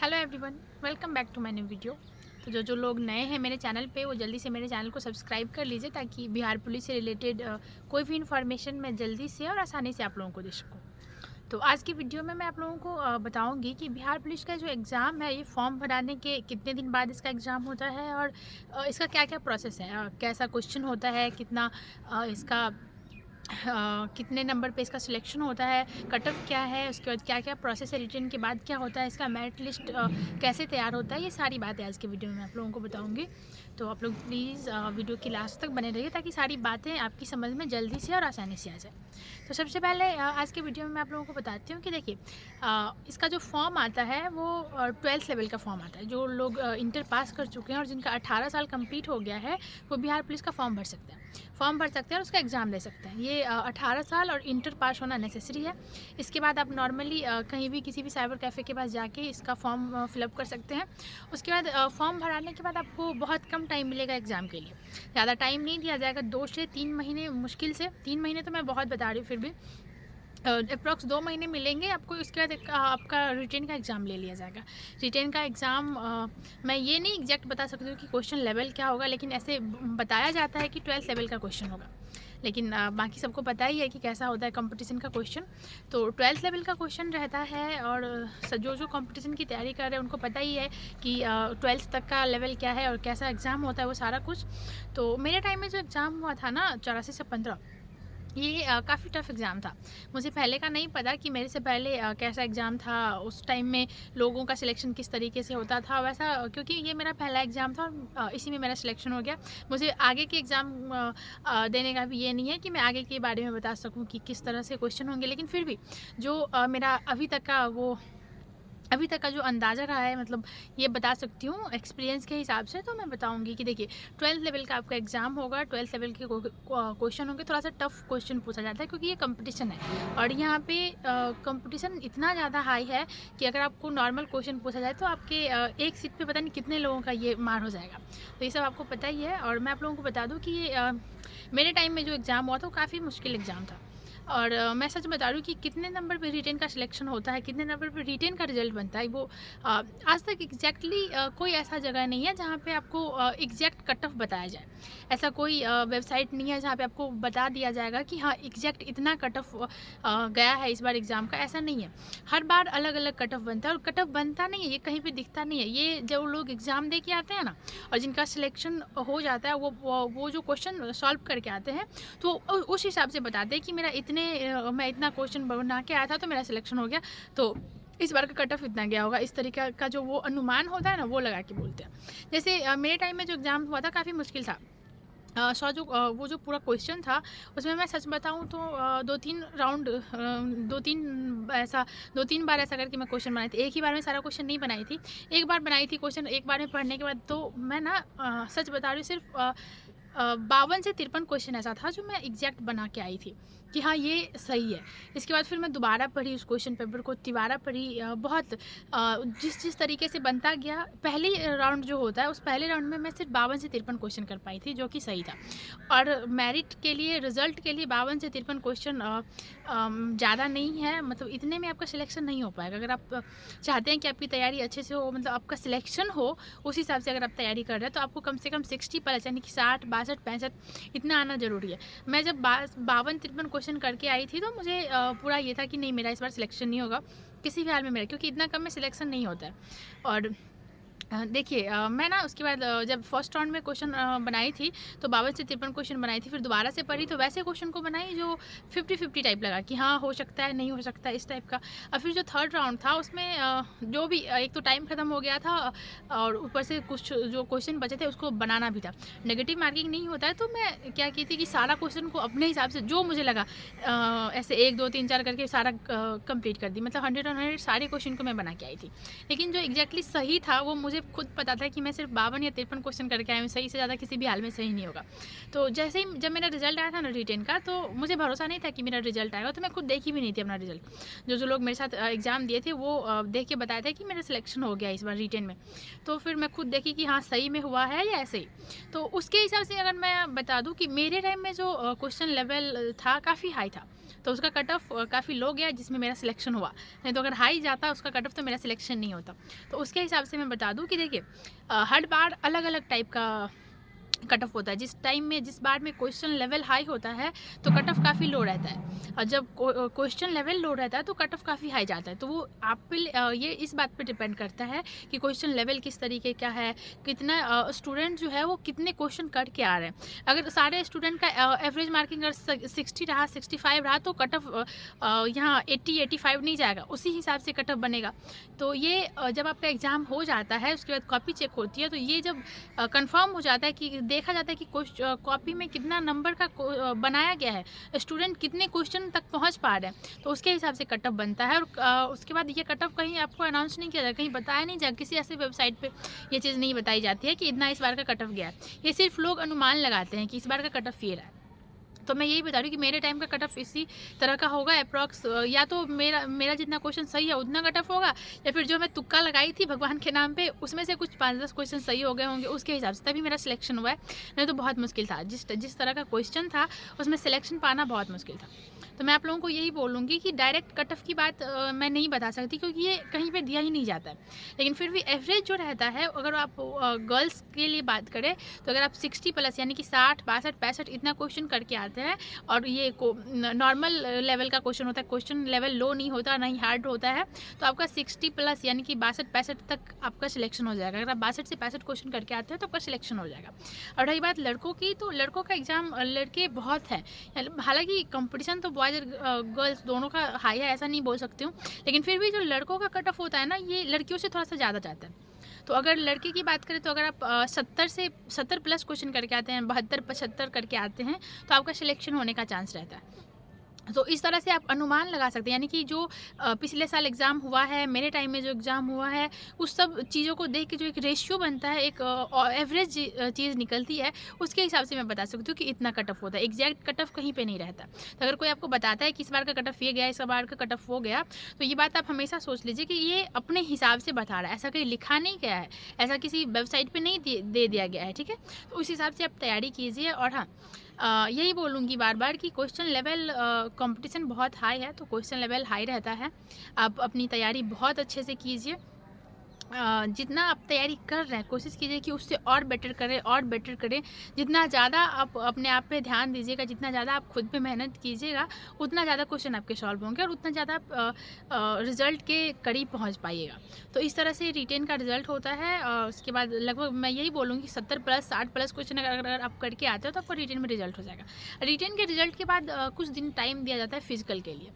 Hello everyone, welcome back to my new video. तो जो लोग नए हैं मेरे चैनल पे वो जल्दी से मेरे चैनल को सब्सक्राइब कर लीजिए ताकि बिहार पुलिस से रिलेटेड कोई भी इन्फॉर्मेशन मैं जल्दी से और आसानी से आप लोगों को दे सकूँ। तो आज की वीडियो में मैं आप लोगों को बताऊंगी कि बिहार पुलिस का जो एग्ज़ाम है ये फॉर्म भराने के कितने दिन बाद इसका एग्ज़ाम होता है और इसका क्या क्या प्रोसेस है, कैसा क्वेश्चन होता है, कितना इसका कितने नंबर पे इसका सिलेक्शन होता है, कट ऑफ क्या है, उसके बाद क्या क्या प्रोसेस है, रिटर्न के बाद क्या होता है, इसका मेरिट लिस्ट कैसे तैयार होता है, ये सारी बातें आज के वीडियो में आप लोगों को बताऊंगी। तो आप लोग प्लीज़ वीडियो की लास्ट तक बने रहिए ताकि सारी बातें आपकी समझ में जल्दी से और आसानी से आ जाए। तो सबसे पहले आज के वीडियो में मैं आप लोगों को बताती हूँ कि देखिए इसका जो फॉर्म आता है वो 12th लेवल का फॉर्म आता है। जो लोग इंटर पास कर चुके हैं और जिनका 18 साल कंप्लीट हो गया है वो बिहार पुलिस का फॉर्म भर सकते हैं, और उसका एग्ज़ाम दे सकते हैं। ये 18 साल और इंटर पास होना नेसेसरी है। इसके बाद आप नॉर्मली कहीं भी किसी भी साइबर कैफ़े के पास जाके इसका फॉर्म फिलअप कर सकते हैं। उसके बाद फॉर्म भराने के बाद आपको बहुत कम टाइम मिलेगा एग्ज़ाम के लिए, ज़्यादा टाइम नहीं दिया जाएगा। 2 से 3 महीने, मुश्किल से 3 महीने तो मैं बहुत बता रही हूँ, फिर भी अप्रॉक्स 2 महीने मिलेंगे आपको। इसके बाद आपका रिटेन का एग्ज़ाम ले लिया जाएगा। रिटेन का एग्ज़ाम मैं ये नहीं एग्जैक्ट बता सकती हूँ कि क्वेश्चन लेवल क्या होगा, लेकिन ऐसे बताया जाता है कि 12th लेवल का क्वेश्चन होगा। लेकिन बाकी सबको पता ही है कि कैसा होता है कंपटीशन का क्वेश्चन। तो 12th लेवल का क्वेश्चन रहता है और जो कंपटीशन की तैयारी कर रहे हैं उनको पता ही है कि 12th तक का लेवल क्या है और कैसा एग्ज़ाम होता है, वो सारा कुछ। तो मेरे टाइम में जो एग्ज़ाम हुआ था ना 84 से 15, ये काफ़ी टफ एग्ज़ाम था। मुझे पहले का नहीं पता कि मेरे से पहले कैसा एग्ज़ाम था, उस टाइम में लोगों का सिलेक्शन किस तरीके से होता था वैसा, क्योंकि ये मेरा पहला एग्ज़ाम था और इसी में मेरा सिलेक्शन हो गया। मुझे आगे के एग्ज़ाम देने का भी ये नहीं है कि मैं आगे के बारे में बता सकूं कि किस तरह से क्वेश्चन होंगे, लेकिन फिर भी जो मेरा अभी तक का जो अंदाज़ा रहा है, मतलब ये बता सकती हूँ एक्सपीरियंस के हिसाब से। तो मैं बताऊँगी कि देखिए 12th लेवल का आपका एग्ज़ाम होगा। 12th लेवल के क्वेश्चन होंगे, थोड़ा सा टफ क्वेश्चन पूछा जाता है क्योंकि ये कंपटीशन है और यहाँ पे कंपटीशन इतना ज़्यादा हाई है कि अगर आपको नॉर्मल क्वेश्चन पूछा जाए तो आपके एक सीट पे पता नहीं कितने लोगों का ये मार हो जाएगा। तो ये सब आपको पता ही है। और मैं आप लोगों को बता दूँ कि ये मेरे टाइम में जो एग्ज़ाम हुआ था वो काफ़ी मुश्किल एग्ज़ाम था। और मैं सच बता रही हूँ कि कितने नंबर पे रिटेन का सिलेक्शन होता है, कितने नंबर पे रिटेन का रिजल्ट बनता है, वो आज तक एग्जैक्टली कोई ऐसा जगह नहीं है जहाँ पे आपको एग्जैक्ट कट ऑफ बताया जाए। ऐसा कोई वेबसाइट नहीं है जहाँ पे आपको बता दिया जाएगा कि हाँ एग्जैक्ट इतना कट ऑफ गया है इस बार एग्ज़ाम का। ऐसा नहीं है, हर बार अलग अलग कट ऑफ बनता है। और कट ऑफ बनता नहीं है, ये कहीं पर दिखता नहीं है। ये जो लोग एग्ज़ाम दे के आते हैं ना और जिनका सिलेक्शन हो जाता है वो जो क्वेश्चन सॉल्व करके आते हैं तो उस हिसाब से बताते हैं कि मैं इतना क्वेश्चन बना के आया था तो मेरा सिलेक्शन हो गया, तो इस बार का कट ऑफ इतना गया होगा। इस तरीके का जो वो अनुमान होता है ना, वो लगा के बोलते हैं। जैसे मेरे टाइम में जो एग्ज़ाम हुआ था काफ़ी मुश्किल था। वो जो पूरा क्वेश्चन था उसमें मैं सच बताऊं तो 2-3 बार ऐसा करके मैं क्वेश्चन बनाई थी। एक ही बार में सारा क्वेश्चन नहीं बनाई थी, एक बार बनाई थी क्वेश्चन। एक बार में पढ़ने के बाद तो मैं ना सच बता रही हूँ, सिर्फ 52 से 53 क्वेश्चन ऐसा था जो मैं एग्जैक्ट बना के आई थी कि हाँ ये सही है। इसके बाद फिर मैं दोबारा पढ़ी उस क्वेश्चन पेपर को, तिबारा पढ़ी। बहुत जिस तरीके से बनता गया, पहले राउंड जो होता है उस पहले राउंड में मैं सिर्फ 52 से 53 क्वेश्चन कर पाई थी, जो कि सही था। और मेरिट के लिए, रिजल्ट के लिए 52 से 53 क्वेश्चन ज़्यादा नहीं है, मतलब इतने में आपका सिलेक्शन नहीं हो पाएगा। अगर आप चाहते हैं कि आपकी तैयारी अच्छे से हो, मतलब आपका सिलेक्शन हो उस हिसाब से अगर आप तैयारी कर रहे हैं, तो आपको कम से कम 60+ यानी कि 60, 62, 65 इतना आना ज़रूरी है। मैं जब 52-53 क्वेश्चन करके आई थी तो मुझे पूरा ये था कि नहीं, मेरा इस बार सिलेक्शन नहीं होगा किसी भी हाल में मेरा, क्योंकि इतना कम में सिलेक्शन नहीं होता है। और देखिए मैं ना उसके बाद जब फर्स्ट राउंड में क्वेश्चन बनाई थी तो 52 से 53 क्वेश्चन बनाई थी। फिर दोबारा से पढ़ी तो वैसे क्वेश्चन को बनाई जो 50-50 टाइप लगा कि हाँ हो सकता है, नहीं हो सकता, इस टाइप का। और फिर जो थर्ड राउंड था उसमें जो भी एक तो टाइम ख़त्म हो गया था और ऊपर से कुछ जो क्वेश्चन बचे थे उसको बनाना भी था। नेगेटिव मार्किंग नहीं होता है, तो मैं क्या की थी कि सारा क्वेश्चन को अपने हिसाब से जो मुझे लगा ऐसे 1, 2, 3, 4 करके सारा कंप्लीट कर दी। मतलब 100 on 100 सारे क्वेश्चन को मैं बना के आई थी। लेकिन जो एग्जैक्टली सही था वो मुझे खुद पता था कि मैं सिर्फ 52 या 53 क्वेश्चन करके आई हूँ, सही से ज़्यादा किसी भी हाल में सही नहीं होगा। तो जैसे ही जब मेरा रिजल्ट आया था ना रिटेन का, तो मुझे भरोसा नहीं था कि मेरा रिजल्ट आएगा, तो मैं खुद देखी भी नहीं थी अपना रिजल्ट। जो लोग मेरे साथ एग्ज़ाम दिए थे वो देख के बताया था कि मेरा सिलेक्शन हो गया इस बार रिटेन में। तो फिर मैं खुद देखी कि हाँ सही में हुआ है या ऐसे ही। तो उसके हिसाब से अगर मैं बता दूँ कि मेरे टाइम में जो क्वेश्चन लेवल था काफ़ी हाई था। तो उसका कट ऑफ काफ़ी लो गया जिसमें मेरा सिलेक्शन हुआ, नहीं तो अगर हाई जाता उसका कट ऑफ तो मेरा सिलेक्शन नहीं होता। तो उसके हिसाब से मैं बता दूं कि देखिए हर बार अलग अलग टाइप का कट ऑफ होता है। जिस बार में क्वेश्चन लेवल हाई होता है तो कट ऑफ काफ़ी लो रहता है, और जब क्वेश्चन लेवल लो रहता है तो कट ऑफ काफ़ी हाई जाता है। तो वो आप पे ये इस बात पे डिपेंड करता है कि क्वेश्चन लेवल किस तरीके का है, कितना स्टूडेंट जो है वो कितने क्वेश्चन करके आ रहे हैं। अगर सारे स्टूडेंट का एवरेज मार्किंग अगर 60 रहा, 65 रहा, तो कट ऑफ यहाँ 80-85 नहीं जाएगा, उसी हिसाब से कट ऑफ बनेगा। तो ये जब आपका एग्ज़ाम हो जाता है उसके बाद कॉपी चेक होती है, तो ये जब कंफर्म हो जाता है कि देखा जाता है कि कॉपी में कितना नंबर का बनाया गया है, स्टूडेंट कितने क्वेश्चन तक पहुंच पा रहे हैं, तो उसके हिसाब से कट ऑफ बनता है। और उसके बाद ये कट ऑफ कहीं आपको अनाउंस नहीं किया जाए, कहीं बताया नहीं जाए, किसी ऐसे वेबसाइट पे ये चीज़ नहीं बताई जाती है कि इतना इस बार का कट ऑफ गया है। ये सिर्फ लोग अनुमान लगाते हैं कि इस बार का कट ऑफ ये रहा है। तो मैं यही बता रही हूँ कि मेरे टाइम का कट ऑफ इसी तरह का होगा अप्रॉक्स, या तो मेरा जितना क्वेश्चन सही है उतना कट ऑफ होगा, या फिर जो मैं तुक्का लगाई थी भगवान के नाम पे उसमें से कुछ 5-10 क्वेश्चन सही हो गए होंगे, उसके हिसाब से तभी मेरा सिलेक्शन हुआ है। नहीं तो बहुत मुश्किल था, जिस तरह का क्वेश्चन था उसमें सिलेक्शन पाना बहुत मुश्किल था। तो मैं आप लोगों को यही बोलूँगी कि डायरेक्ट कट ऑफ की बात मैं नहीं बता सकती, क्योंकि ये कहीं पे दिया ही नहीं जाता है। लेकिन फिर भी एवरेज जो रहता है, अगर आप गर्ल्स के लिए बात करें तो अगर आप 60 प्लस यानी कि 60, 62, 65 इतना क्वेश्चन करके आते हैं, और ये नॉर्मल लेवल का क्वेश्चन होता है, क्वेश्चन लेवल लो नहीं होता, नहीं हार्ड होता है, तो आपका 60 प्लस यानी कि 62-65 तक आपका सिलेक्शन हो जाएगा। अगर आप 62 से 65 क्वेश्चन करके आते हैं तो आपका सिलेक्शन हो जाएगा। और रही बात लड़कों की, तो लड़कों का एग्ज़ाम लड़के बहुत है, हालांकि कंपटीशन तो बॉयज़ और गर्ल्स दोनों का हाई है, ऐसा नहीं बोल सकती हूँ, लेकिन फिर भी जो लड़कों का कट ऑफ होता है ना, ये लड़कियों से थोड़ा सा ज़्यादा जाता है। तो अगर लड़के की बात करें तो अगर आप 70 प्लस क्वेश्चन करके आते हैं, 72-75 करके आते हैं, तो आपका सिलेक्शन होने का चांस रहता है। तो इस तरह से आप अनुमान लगा सकते हैं, यानी कि जो पिछले साल एग्ज़ाम हुआ है, मेरे टाइम में जो एग्ज़ाम हुआ है, उस सब चीज़ों को देख के जो एक रेशियो बनता है, एक एवरेज चीज़ निकलती है, उसके हिसाब से मैं बता सकती हूँ कि इतना कट ऑफ होता है। एग्जैक्ट कट ऑफ कहीं पे नहीं रहता। तो अगर कोई आपको बताता है कि इस बार का कट ऑफ ये गया, इस बार का कट ऑफ वो गया, तो ये बात आप हमेशा सोच लीजिए कि ये अपने हिसाब से बता रहा है, ऐसा कहीं लिखा नहीं गया है, ऐसा किसी वेबसाइट पर नहीं दे दिया गया है, ठीक है। तो उस हिसाब से आप तैयारी कीजिए। और हाँ, यही बोलूँगी बार बार कि क्वेश्चन लेवल कंपटीशन बहुत हाई है, तो क्वेश्चन लेवल हाई रहता है। आप अपनी तैयारी बहुत अच्छे से कीजिए। जितना आप तैयारी कर रहे हैं कोशिश कीजिए कि उससे और बेटर करें। जितना ज़्यादा आप अपने आप पे ध्यान दीजिएगा, जितना ज़्यादा आप खुद पे मेहनत कीजिएगा, उतना ज़्यादा क्वेश्चन आपके सॉल्व होंगे और उतना ज़्यादा आप रिज़ल्ट के करीब पहुंच पाइएगा। तो इस तरह से रिटेन का रिज़ल्ट होता है। उसके बाद लगभग मैं यही बोलूँगी 70 प्लस 60 प्लस क्वेश्चन अगर आप करके आते हो तो आपको रिटेन में रिजल्ट हो जाएगा। रिटेन के रिजल्ट के बाद कुछ दिन टाइम दिया जाता है फिजिकल के लिए।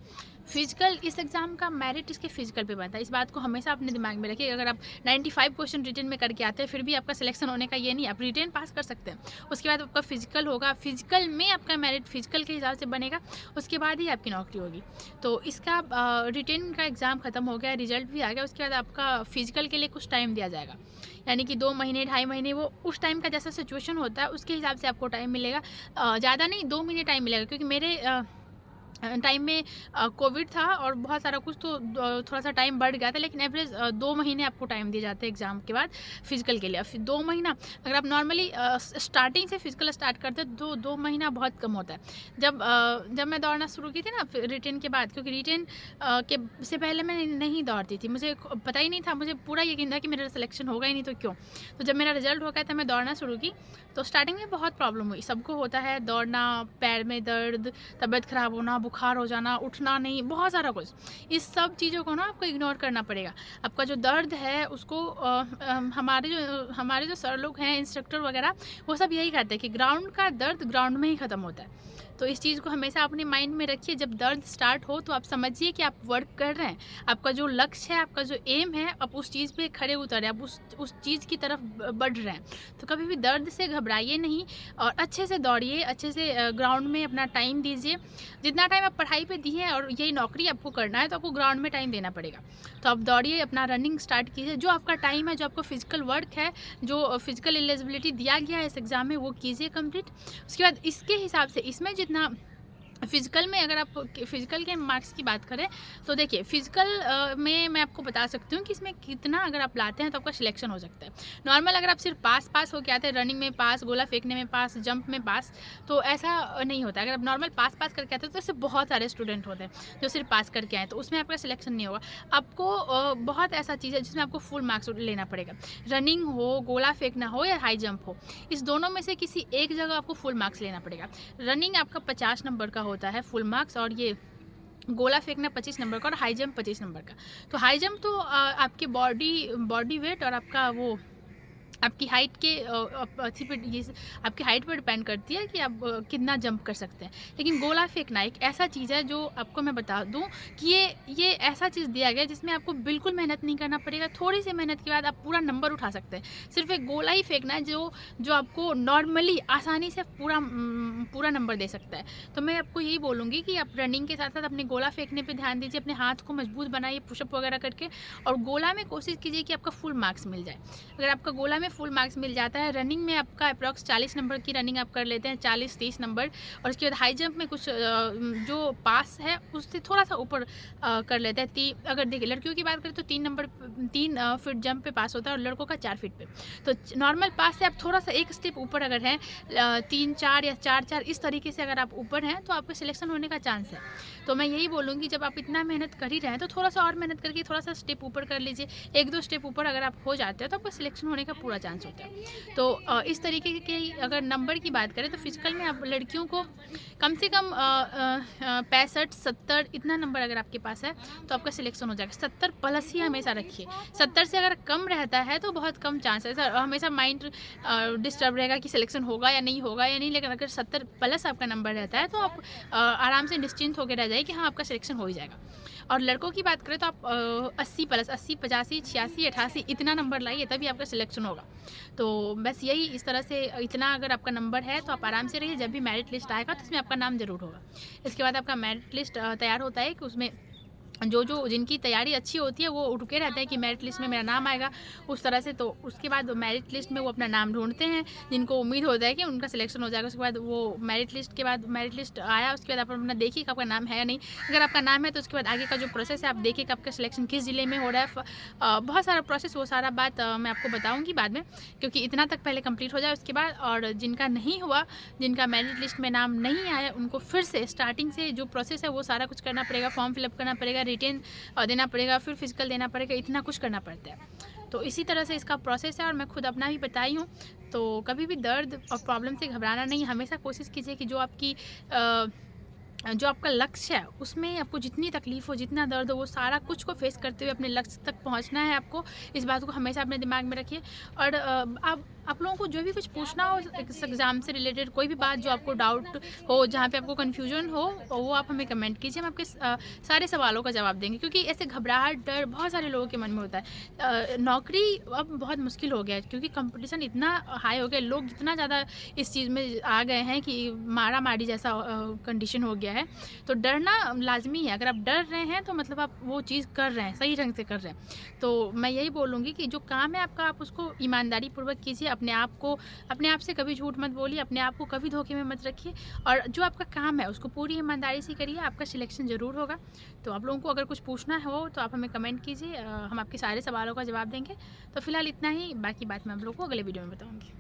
फिजिकल, इस एग्ज़ाम का मेरिट इसके फिजिकल पे बनता है। इस बात को हमेशा अपने दिमाग में रखिए। अगर आप 95 क्वेश्चन रिटेन में करके आते हैं फिर भी आपका सिलेक्शन होने का ये नहीं, आप रिटेन पास कर सकते हैं। उसके बाद आपका फिजिकल होगा, फिजिकल में आपका मेरिट फिजिकल के हिसाब से बनेगा, उसके बाद ही आपकी नौकरी होगी। तो इसका रिटेन का एग्ज़ाम ख़त्म हो गया, रिजल्ट भी आ गया, उसके बाद आपका फिजिकल के लिए कुछ टाइम दिया जाएगा, यानी कि 2 महीने 2.5 महीने, वो उस टाइम का जैसा सिचुएशन होता है उसके हिसाब से आपको टाइम मिलेगा। ज़्यादा नहीं, 2 महीने टाइम मिलेगा, क्योंकि मेरे टाइम में कोविड था और बहुत सारा कुछ, तो थोड़ा सा टाइम बढ़ गया था, लेकिन एवरेज 2 महीने आपको टाइम दिए जाते हैं एग्ज़ाम के बाद फिजिकल के लिए। फिर 2 महीना, अगर आप नॉर्मली स्टार्टिंग से फिजिकल स्टार्ट करते तो 2 महीना बहुत कम होता है। जब मैं दौड़ना शुरू की थी ना रिटेन के बाद, क्योंकि रिटेन के से पहले मैं नहीं दौड़ती थी, मुझे पता ही नहीं था, मुझे पूरा यकीन था कि मेरा सिलेक्शन होगा ही नहीं, तो क्यों। तो जब मेरा रिजल्ट हो गया था मैं दौड़ना शुरू की, तो स्टार्टिंग में बहुत प्रॉब्लम हुई, सबको होता है दौड़ना, पैर में दर्द, तबीयत ख़राब होना, बुखार हो जाना, उठना नहीं, बहुत सारा कुछ। इस सब चीज़ों को ना आपको इग्नोर करना पड़ेगा। आपका जो दर्द है उसको हमारे जो सर लोग हैं, इंस्ट्रक्टर वगैरह, वो सब यही कहते हैं कि ग्राउंड का दर्द ग्राउंड में ही ख़त्म होता है। तो इस चीज़ को हमेशा अपने माइंड में रखिए। जब दर्द स्टार्ट हो तो आप समझिए कि आप वर्क कर रहे हैं, आपका जो लक्ष्य है, आपका जो एम है, आप उस चीज़ पे खड़े उतरे, आप उस चीज़ की तरफ बढ़ रहे हैं। तो कभी भी दर्द से घबराइए नहीं और अच्छे से दौड़िए, अच्छे से ग्राउंड में अपना टाइम दीजिए। जितना टाइम आप पढ़ाई पे दिए और यही नौकरी आपको करना है तो आपको ग्राउंड में टाइम देना पड़ेगा। तो आप दौड़िए, अपना रनिंग स्टार्ट कीजिए, जो आपका टाइम है, जो आपको फिजिकल वर्क है, जो फिजिकल एलिजिबिलिटी दिया गया है इस एग्ज़ाम में, वो कीजिए कंप्लीट। उसके बाद इसके हिसाब से इसमें जितना फिज़िकल में अगर आप फिज़िकल के मार्क्स की बात करें तो देखिए फिज़िकल में मैं आपको बता सकती हूँ कि इसमें कितना अगर आप लाते हैं तो आपका सिलेक्शन हो सकता है। नॉर्मल अगर आप सिर्फ पास होके आते हैं, रनिंग में पास, गोला फेंकने में पास, जंप में पास, तो ऐसा नहीं होता। अगर आप नॉर्मल पास करके आते हो तो ऐसे बहुत सारे स्टूडेंट होते हैं जो सिर्फ पास करके आए, तो उसमें आपका सिलेक्शन नहीं होगा। आपको बहुत ऐसा चीज़ है जिसमें आपको फुल मार्क्स लेना पड़ेगा। रनिंग हो, गोला फेंकना हो या हाई जंप हो, इस दोनों में से किसी एक जगह आपको फुल मार्क्स लेना पड़ेगा। रनिंग आपका 50 नंबर का होता है फुल मार्क्स, और ये गोला फेंकना 25 नंबर का, और हाई जंप 25 नंबर का। तो हाई जंप तो आपके बॉडी वेट और आपका वो आपकी हाइट के अथी पे ये आपकी हाइट पर डिपेंड करती है कि आप कितना जंप कर सकते हैं। लेकिन गोला फेंकना एक ऐसा चीज़ है जो आपको मैं बता दूं कि ये ऐसा चीज़ दिया गया है जिसमें आपको बिल्कुल मेहनत नहीं करना पड़ेगा। थोड़ी सी मेहनत के बाद आप पूरा नंबर उठा सकते हैं। सिर्फ एक गोला ही फेंकना है जो आपको नॉर्मली आसानी से पूरा नंबर दे सकता है। तो मैं आपको यही बोलूँगी कि आप रनिंग के साथ साथ अपने गोला फेंकने पर ध्यान दीजिए, अपने हाथ को मजबूत बनाइए पुशअप वगैरह करके, और गोला में कोशिश कीजिए कि आपका फुल मार्क्स मिल जाए। अगर आपका गोला में फुल मार्क्स मिल जाता है, रनिंग में आपका अप्रॉक्स 40 नंबर की रनिंग आप कर लेते हैं, 40-30 नंबर, और उसके बाद हाई जंप में कुछ जो पास है उससे थोड़ा सा ऊपर कर लेते हैं। अगर देखिए लड़कियों की बात करें तो 3 फीट जंप पे पास होता है, और लड़कों का 4 फीट पे। तो नॉर्मल पास से आप थोड़ा सा एक स्टेप ऊपर अगर हैं, 3-4 या 4-4 इस तरीके से अगर आप ऊपर हैं तो आपका सिलेक्शन होने का चांस है। तो मैं यही बोलूँगी जब आप इतना मेहनत कर ही रहे हैं तो थोड़ा सा और मेहनत करके थोड़ा सा स्टेप ऊपर कर लीजिए। 1-2 स्टेप ऊपर अगर आप हो जाते हो तो आपका सिलेक्शन होने का पूरा चांस होता है। तो इस तरीके के अगर नंबर की बात करें तो फिजिकल में आप लड़कियों को कम से कम 65-70 इतना नंबर अगर आपके पास है तो आपका सिलेक्शन हो जाएगा। 70 प्लस ही हमेशा रखिए। 70 से अगर कम रहता है तो बहुत कम चांस है, हमेशा माइंड डिस्टर्ब रहेगा कि सिलेक्शन होगा या नहीं होगा या नहीं। लेकिन अगर 70 प्लस आपका नंबर रहता है तो आप आराम से निश्चिंत होकर रह जाइए कि हाँ आपका सिलेक्शन हो ही जाएगा। और लड़कों की बात करें तो आप 80 प्लस 80, 85, 86, 88 इतना नंबर लाइए तभी आपका सिलेक्शन होगा। तो बस यही इस तरह से इतना अगर आपका नंबर है तो आप आराम से रहिए। जब भी मेरिट लिस्ट आएगा तो उसमें आपका नाम ज़रूर होगा। इसके बाद आपका मेरिट लिस्ट तैयार होता है कि उसमें जो जिनकी तैयारी अच्छी होती है वो रुके रहते हैं कि मेरिट लिस्ट में मेरा नाम आएगा उस तरह से। तो उसके बाद मेरिट लिस्ट में वो अपना नाम ढूंढते हैं जिनको उम्मीद होता है कि उनका सिलेक्शन हो जाएगा। उसके बाद वो मेरिट लिस्ट आया, उसके बाद आप अपना देखिए कि आपका नाम है या नहीं। अगर आपका नाम है तो उसके बाद आगे का जो प्रोसेस है आप देखिए कि आपका सिलेक्शन किस ज़िले में हो रहा है। बहुत सारा प्रोसेस, वो सारा बात मैं आपको बताऊँगी बाद में, क्योंकि इतना तक पहले कंप्लीट हो जाए उसके बाद। और जिनका नहीं हुआ, जिनका मेरिट लिस्ट में नाम नहीं आया, उनको फिर से स्टार्टिंग से जो प्रोसेस है वो सारा कुछ करना पड़ेगा। फॉर्म फिलअप करना पड़ेगा, रिटेन देना पड़ेगा, फिर फिजिकल देना पड़ेगा, इतना कुछ करना पड़ता है। तो इसी तरह से इसका प्रोसेस है और मैं खुद अपना भी बताई हूँ। तो कभी भी दर्द और प्रॉब्लम से घबराना नहीं, हमेशा कोशिश कीजिए कि जो आपका लक्ष्य है उसमें आपको जितनी तकलीफ़ हो, जितना दर्द हो, वो सारा कुछ को फेस करते हुए अपने लक्ष्य तक पहुंचना है आपको। इस बात को हमेशा अपने दिमाग में रखिए। और आप लोगों को जो भी कुछ पूछना हो इस एग्ज़ाम से रिलेटेड, कोई भी बात जो आपको डाउट हो, जहाँ पे आपको कन्फ्यूजन हो, वो आप हमें कमेंट कीजिए। हम आपके सारे सवालों का जवाब देंगे, क्योंकि ऐसे घबराहट, डर बहुत सारे लोगों के मन में होता है। नौकरी अब बहुत मुश्किल हो गया है क्योंकि कंपटीशन इतना हाई हो गया, लोग इतना ज़्यादा इस चीज़ में आ गए हैं कि मारा मारी जैसा कंडीशन हो गया है। तो डरना लाजमी है। अगर आप डर रहे हैं तो मतलब आप वो चीज़ कर रहे हैं, सही ढंग से कर रहे हैं। तो मैं यही बोलूँगी कि जो काम है आपका, आप उसको ईमानदारी पूर्वक कीजिए। अपने आप से कभी झूठ मत बोलिए, अपने आप को कभी धोखे में मत रखिए, और जो आपका काम है उसको पूरी ईमानदारी से करिए, आपका सिलेक्शन ज़रूर होगा। तो आप लोगों को अगर कुछ पूछना हो तो आप हमें कमेंट कीजिए, हम आपके सारे सवालों का जवाब देंगे। तो फिलहाल इतना ही, बाकी बात मैं आप लोगों को अगले वीडियो में बताऊँगी।